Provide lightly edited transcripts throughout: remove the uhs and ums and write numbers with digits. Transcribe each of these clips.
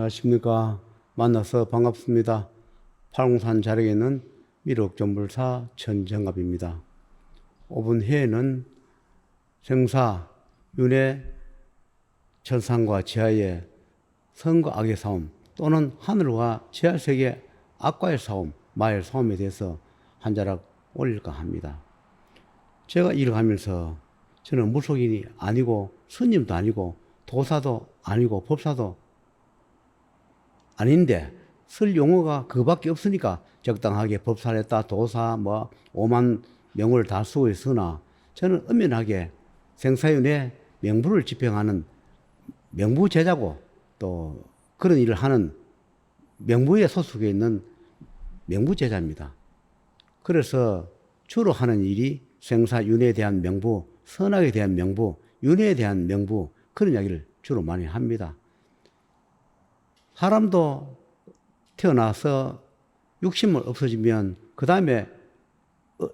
안녕하십니까. 만나서 반갑습니다. 팔공산 자락에 있는 미륵정불사 천정갑입니다. 5분 후에는 생사, 윤회, 천상과 지하의 선과 악의 싸움 또는 하늘과 지하세계 악과의 싸움, 마의 싸움에 대해서 한 자락 올릴까 합니다. 제가 일을 하면서 저는 무속인이 아니고 스님도 아니고 도사도 아니고 법사도 아닌데 쓸 용어가 그밖에 없으니까 적당하게 법사를 했다, 도사, 오만 명호를 다 쓰고 있으나 저는 엄연하게 생사윤회 명부를 집행하는 명부제자고 또 그런 일을 하는 명부에 소속해 있는 명부제자입니다. 그래서 주로 하는 일이 생사윤회에 대한 명부, 선악에 대한 명부, 윤회에 대한 명부 그런 이야기를 주로 많이 합니다. 사람도 태어나서 육신만 없어지면 그 다음에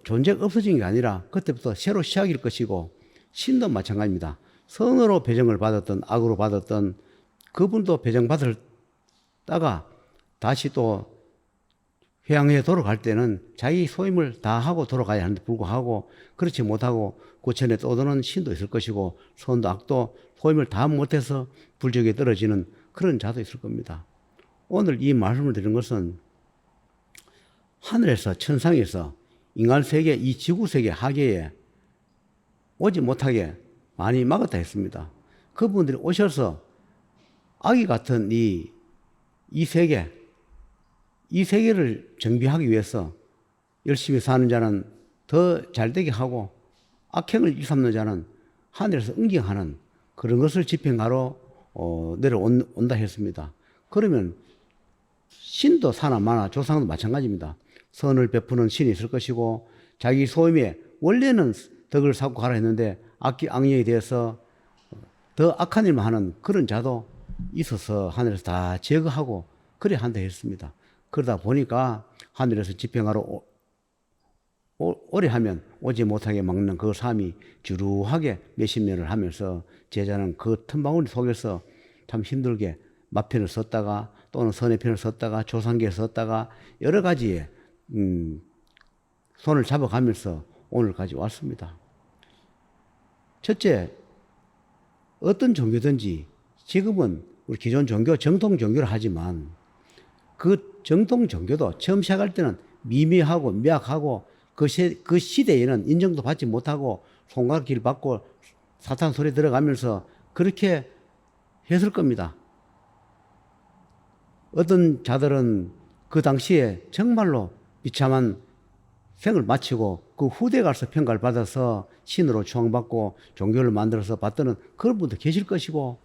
존재가 없어진 게 아니라 그때부터 새로 시작일 것이고 신도 마찬가지입니다. 선으로 배정을 받았던 악으로 받았던 그분도 배정받았다가 다시 또 회양에 돌아갈 때는 자기 소임을 다 하고 돌아가야 하는데 불구하고 그렇지 못하고 고천에 떠도는 신도 있을 것이고 선도 악도 소임을 다 못해서 불적에 떨어지는 그런 자도 있을 겁니다. 오늘 이 말씀을 드린 것은 하늘에서 천상에서 인간세계 이 지구세계 하계에 오지 못하게 많이 막았다 했습니다. 그분들이 오셔서 아기 같은 이 세계를 정비하기 위해서 열심히 사는 자는 더 잘되게 하고 악행을 일삼는 자는 하늘에서 응징하는 그런 것을 집행하러 내려온다 했습니다. 그러면 신도 사나 마나 조상도 마찬가지입니다. 선을 베푸는 신이 있을 것이고 자기 소임에 원래는 덕을 쌓고 가라 했는데 악령에 대해서 더 악한 일만 하는 그런 자도 있어서 하늘에서 다 제거하고 그래 한다 했습니다. 그러다 보니까 하늘에서 집행하러 오래 하면 오지 못하게 막는 그 삶이 주루하게 몇십 년을 하면서 제자는 그 틈바구니 속에서 참 힘들게 마편을 썼다가 또는 선의 편을 썼다가 조상계를 썼다가 여러 가지의 손을 잡아가면서 오늘까지 왔습니다. 첫째, 어떤 종교든지 지금은 우리 기존 종교, 정통 종교를 하지만 그 정통 종교도 처음 시작할 때는 미미하고 미약하고 그 시대에는 인정도 받지 못하고 손가락질 받고 사탄 소리 들어가면서 그렇게 했을 겁니다. 어떤 자들은 그 당시에 정말로 비참한 생을 마치고 그 후대에 가서 평가를 받아서 신으로 추앙받고 종교를 만들어서 받드는 그런 분도 계실 것이고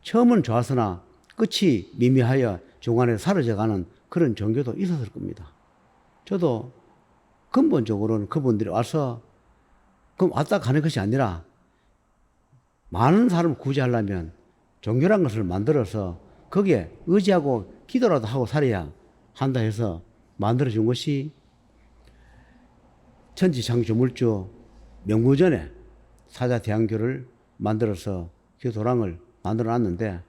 처음은 좋았으나 끝이 미미하여 중간에 사라져가는 그런 종교도 있었을 겁니다. 저도 근본적으로는 그분들이 와서 그럼 왔다 가는 것이 아니라 많은 사람을 구제하려면 종교란 것을 만들어서 거기에 의지하고 기도라도 하고 살아야 한다 해서 만들어준 것이 천지창조물주 명무전에 사자대왕교를 만들어서 기도도랑을 만들어놨는데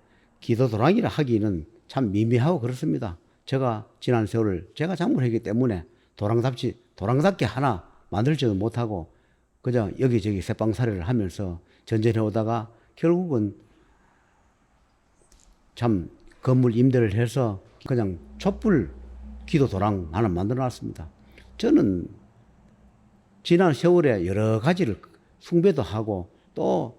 기도도랑이라 하기는 참 미미하고 그렇습니다. 제가 지난 세월을 제가 작물을 했기 때문에 도랑답게 하나 만들지도 못하고 그냥 여기저기 새빵살이를 하면서 전전해 오다가 결국은 참 건물 임대를 해서 그냥 촛불 기도도랑 하나 만들어 놨습니다. 저는 지난 세월에 여러 가지를 숭배도 하고 또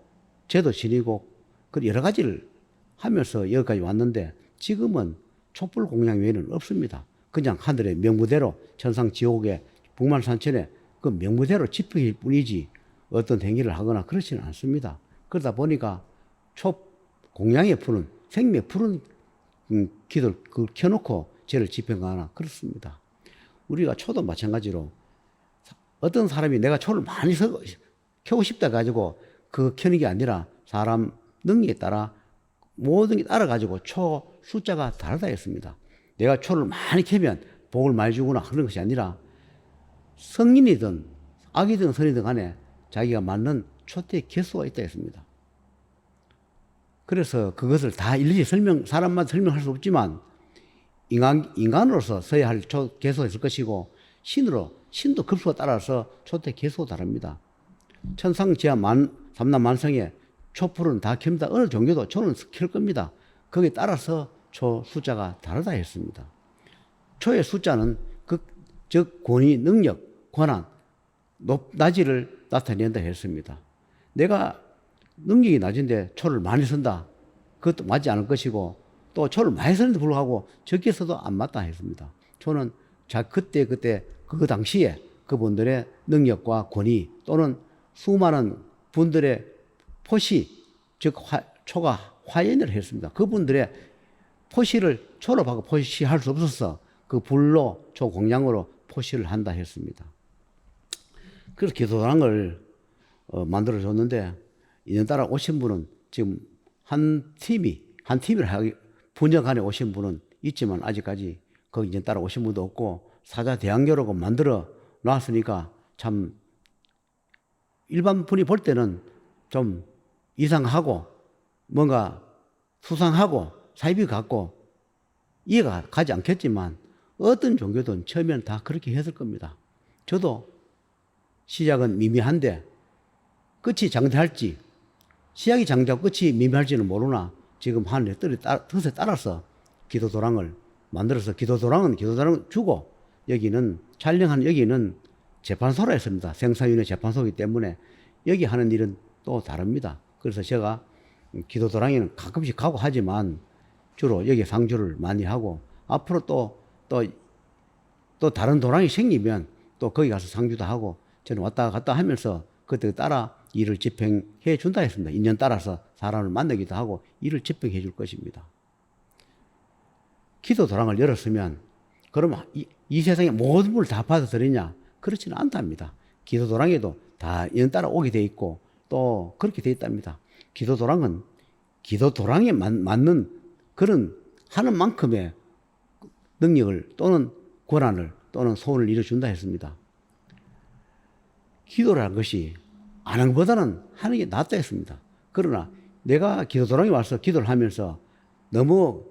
죄도 지니고 그 여러 가지를 하면서 여기까지 왔는데 지금은 촛불 공양 외에는 없습니다. 그냥 하늘의 명무대로 천상 지옥의 북만산천에 그 명무대로 집행일 뿐이지 어떤 행위를 하거나 그렇지는 않습니다. 그러다 보니까 공양에 푸는 생명에 푸는 기도를 켜놓고 죄를 집행하거나 그렇습니다. 우리가 초도 마찬가지로 어떤 사람이 내가 초를 많이 켜고 싶다 가지고 그 켜는 게 아니라 사람 능력에 따라 모든 게 따라가지고 초 숫자가 다르다 했습니다. 내가 초를 많이 켜면 복을 많이 주구나 그런 것이 아니라 성인이든 악이든 선이든 간에 자기가 맞는 초대의 개수가 있다 했습니다. 그래서 그것을 다 일일이 사람마다 설명할 수 없지만 인간으로서 써야 할 개수가 있을 것이고 신도 급수가 따라서 초대 개수가 다릅니다. 천상 지하 삼남 만성의 촛불은 다 켭니다. 어느 종교도 초는 켤 겁니다. 거기에 따라서 초 숫자가 다르다 했습니다. 초의 숫자는 즉 권위, 능력, 권한, 낮이를 나타낸다 했습니다. 내가 능력이 낮은데 초를 많이 쓴다. 그것도 맞지 않을 것이고 또 초를 많이 쓰는데 불구하고 적게 써도 안 맞다 했습니다. 초는 그때 그 당시에 그분들의 능력과 권위 또는 수많은 분들의 포시, 즉 초가 화연을 했습니다. 그분들의 포시를 초로 바꿔 포시할 수 없어서 그 불로 초공양으로 포시를 한다 했습니다. 그래서 기도당을 만들어줬는데 인연따라 오신 분은 지금 한 팀을 분야간에 오신 분은 있지만 아직까지 거기 인연따라 오신 분도 없고 사자대왕교라고 만들어 놨으니까 참 일반 분이 볼 때는 좀 이상하고 뭔가 수상하고 사이비 같고 이해가 가지 않겠지만 어떤 종교든 처음에는 다 그렇게 했을 겁니다. 저도 시작은 미미한데 끝이 장대할지 시작이 장대하고 끝이 미미할지는 모르나 지금 하늘의 뜻에 따라서 기도도랑을 만들어서 기도도랑은 주고 여기는 촬영하는 여기는 재판소라 했습니다. 생사윤회 재판소이기 때문에 여기 하는 일은 또 다릅니다. 그래서 제가 기도도랑에는 가끔씩 가고 하지만 주로 여기 상주를 많이 하고 앞으로 또 다른 도랑이 생기면 또 거기 가서 상주도 하고 저는 왔다 갔다 하면서 그때 따라 일을 집행해 준다 했습니다. 인연 따라서 사람을 만나기도 하고 일을 집행해 줄 것입니다. 기도도랑을 열었으면 그러면 이 세상에 모든 걸 다 받아들이냐? 그렇지는 않답니다. 기도도랑에도 다 인연 따라 오게 돼 있고 또 그렇게 돼 있답니다. 기도도랑은 기도도랑에 맞는 그런 하는 만큼의 능력을 또는 권한을 또는 소원을 이뤄준다 했습니다. 기도라는 것이 안 하는 것보다는 하는 게 낫다 했습니다. 그러나 내가 기도도랑에 와서 기도를 하면서 너무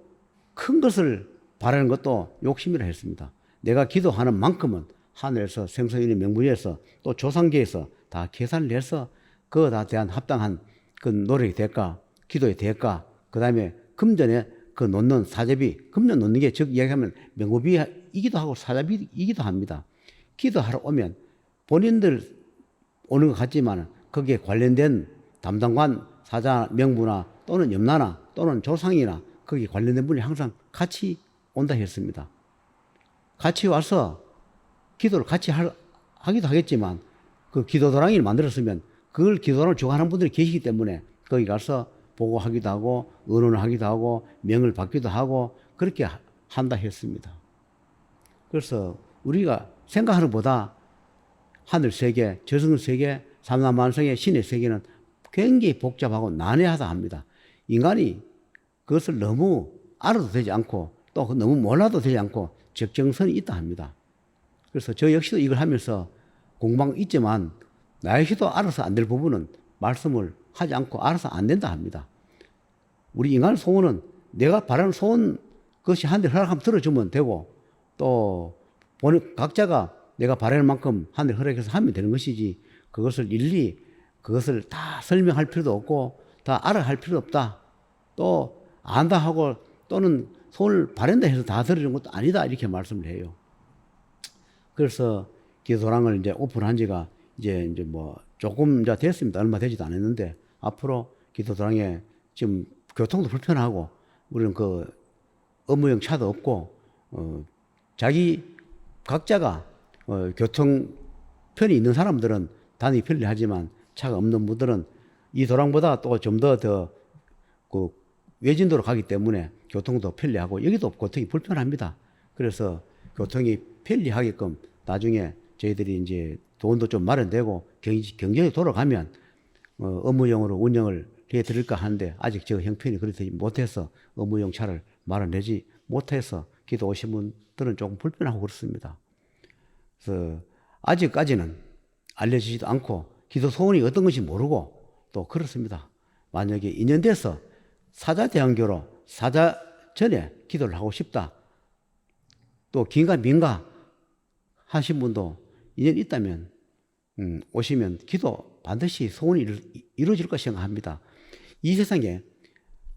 큰 것을 바라는 것도 욕심이라 했습니다. 내가 기도하는 만큼은 하늘에서 생사윤회 명분에서 또 조상계에서 다 계산을 해서 그거에 대한 합당한 그 노력의 대가, 기도의 대가, 그 다음에 금전에 그 놓는 사제비, 금전 놓는 게 즉 이야기하면 명부비이기도 하고 사제비이기도 합니다. 기도하러 오면 본인들 오는 것 같지만 거기에 관련된 담당관, 사자, 명부나 또는 염라나 또는 조상이나 거기에 관련된 분이 항상 같이 온다 했습니다. 같이 와서 기도를 같이 하기도 하겠지만 그 기도도랑이를 만들었으면 그걸 기도랑을 주관하는 분들이 계시기 때문에 거기 가서 보고하기도 하고 의논을 하기도 하고 명을 받기도 하고 그렇게 한다 했습니다. 그래서 우리가 생각하는 것보다 하늘 세계, 저승 세계, 삼남만성의 신의 세계는 굉장히 복잡하고 난해하다 합니다. 인간이 그것을 너무 알아도 되지 않고 또 너무 몰라도 되지 않고 적정선이 있다 합니다. 그래서 저 역시도 이걸 하면서 공방 있지만 나 역시도 알아서 안 될 부분은 말씀을 하지 않고 알아서 안 된다 합니다. 우리 인간 소원은 내가 바라는 소원 그것이 하늘이 허락하면 들어주면 되고 또 각자가 내가 바라는 만큼 하늘이 허락해서 하면 되는 것이지 그것을 일일이 그것을 다 설명할 필요도 없고 다 알아야 할 필요도 없다. 또 안다 하고 또는 소원을 바란다 해서 다 들어주는 것도 아니다 이렇게 말씀을 해요. 그래서 기도랑을 이제 오픈한 지가 이제 뭐 조금 이제 됐습니다. 얼마 되지도 않았는데 앞으로 기도랑에 지금 교통도 불편하고 우리는 그 업무용 차도 없고 각자가 교통 편이 있는 사람들은 다니기 편리하지만 차가 없는 분들은 이 도랑보다 또 좀 더 그 외진도로 가기 때문에 교통도 편리하고 여기도 교통이 불편합니다. 그래서 교통이 편리하게끔 나중에 저희들이 이제 돈도 좀 마련되고 경쟁이 돌아가면 업무용으로 운영을 해드릴까 하는데 아직 저 형편이 그렇지 못해서 업무용 차를 마련하지 못해서 기도 오신 분들은 조금 불편하고 그렇습니다. 그래서 아직까지는 알려지지도 않고 기도 소원이 어떤 것인지 모르고 또 그렇습니다. 만약에 인연돼서 사자대왕교로 사자 전에 기도를 하고 싶다. 또 긴가 민가 하신 분도 인연 있다면 오시면 기도 반드시 소원이 이루어질 것이 생각합니다. 이 세상에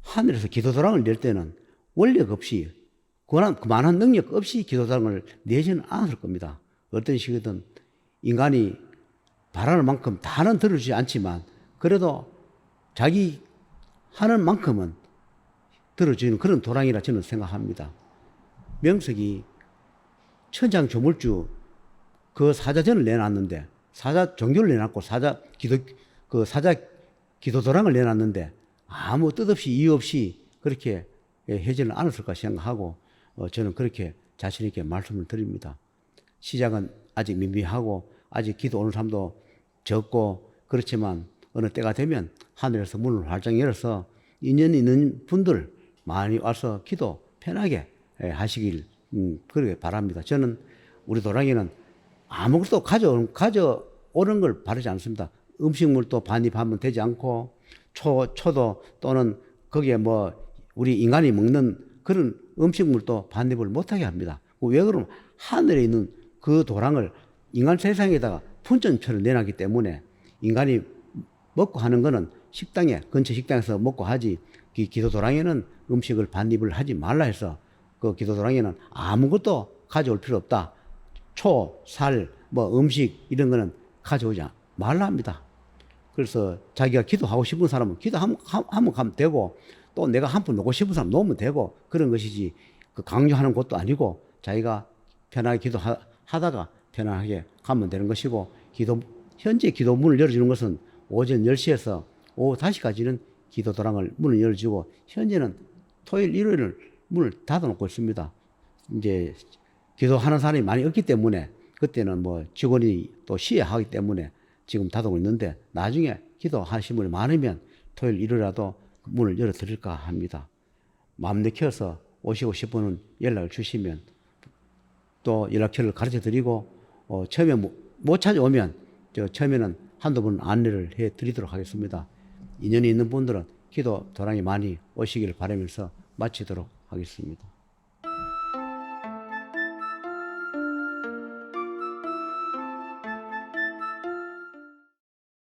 하늘에서 기도도랑을 낼 때는 원력 없이 그만한 능력 없이 기도도랑을 내지는 않을 겁니다. 어떤 식이든 인간이 바라는 만큼 다는 들어주지 않지만 그래도 자기 하는 만큼은 들어주는 그런 도랑이라 저는 생각합니다. 명석이 천장조물주 그 사자전을 내놨는데 사자 종교를 내놨고 사자 기도도랑을 내놨는데 아무 뜻없이 이유 없이 그렇게 해지는 않았을까 생각하고 저는 그렇게 자신 있게 말씀을 드립니다. 시작은 아직 미미하고 아직 기도 오는 사람도 적고 그렇지만 어느 때가 되면 하늘에서 문을 활짝 열어서 인연이 있는 분들 많이 와서 기도 편하게 하시길 그렇게 바랍니다. 저는 우리 도랑이는 아무것도 가져오는 걸 바라지 않습니다. 음식물도 반입하면 되지 않고 초도 또는 거기에 뭐 우리 인간이 먹는 그런 음식물도 반입을 못하게 합니다. 왜 그러면 하늘에 있는 그 도랑을 인간 세상에다가 fun전처럼 내놨기 때문에 인간이 먹고 하는 거는 식당에 근처 식당에서 먹고 하지 기도도랑에는 음식을 반입을 하지 말라 해서 그 기도도랑에는 아무것도 가져올 필요 없다. 초, 살, 뭐 음식 이런 거는 가져오지 말라 합니다. 그래서 자기가 기도하고 싶은 사람은 기도하면 가면 되고 또 내가 한 푼 놓고 싶은 사람 놓으면 되고 그런 것이지 그 강요하는 것도 아니고 자기가 편하게 기도하다가 편안하게 가면 되는 것이고 현재 기도문을 열어주는 것은 오전 10시에서 오후 5시까지는 기도도랑을 문을 열어주고 현재는 토요일, 일요일을 문을 닫아놓고 있습니다. 이제 기도하는 사람이 많이 없기 때문에 그때는 뭐 직원이 또 쉬어야 하기 때문에 지금 닫아놓고 있는데 나중에 기도하시는 분이 많으면 토요일, 일요일이라도 문을 열어드릴까 합니다. 마음 내켜서 오시고 싶으면 연락을 주시면 또 연락처를 가르쳐드리고 처음에 못 찾아오면 처음에는 한두 번 안내를 해드리도록 하겠습니다. 인연이 있는 분들은 기도 도랑이 많이 오시기를 바라면서 마치도록 하겠습니다.